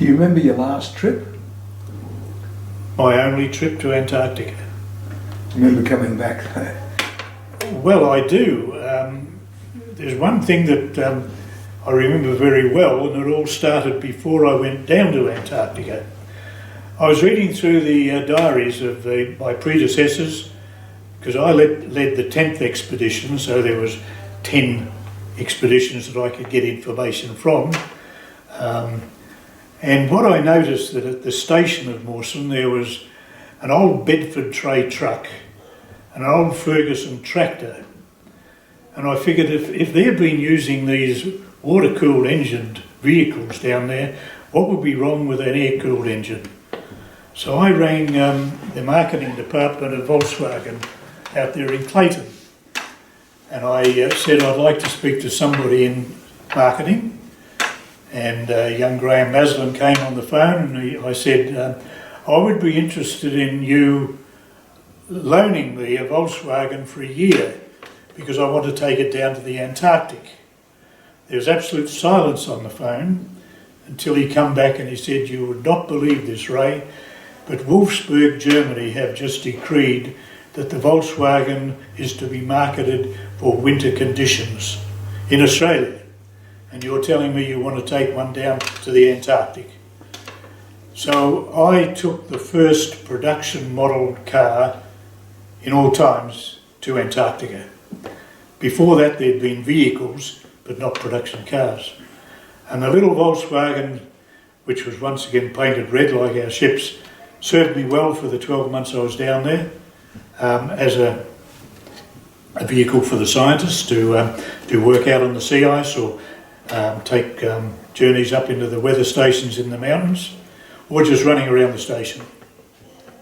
Do you remember your last trip? My only trip to Antarctica. Remember coming back there? Well, I do. There's one thing that I remember very well, and it all started before I went down to Antarctica. I was reading through the diaries of my predecessors, because I led the 10th expedition, so there was 10 expeditions that I could get information from. And what I noticed that at the station of Mawson there was an old Bedford tray truck, an old Ferguson tractor, and I figured if they've been using these water-cooled engined vehicles down there, what would be wrong with an air-cooled engine? So I rang the marketing department of Volkswagen out there in Clayton, and I said I'd like to speak to somebody in marketing, and young Graham Maslin came on the phone, and I said I would be interested in you loaning me a Volkswagen for a year because I want to take it down to the Antarctic. There was absolute silence on the phone until he come back and he said, "You would not believe this, Ray, but Wolfsburg, Germany have just decreed that the Volkswagen is to be marketed for winter conditions in Australia. And you're telling me you want to take one down to the Antarctic." So I took the first production modelled car in all times to Antarctica. Before that there'd been vehicles, but not production cars. And the little Volkswagen, which was once again painted red like our ships, served me well for the 12 months I was down there as a vehicle for the scientists to work out on the sea ice or take journeys up into the weather stations in the mountains, or just running around the station.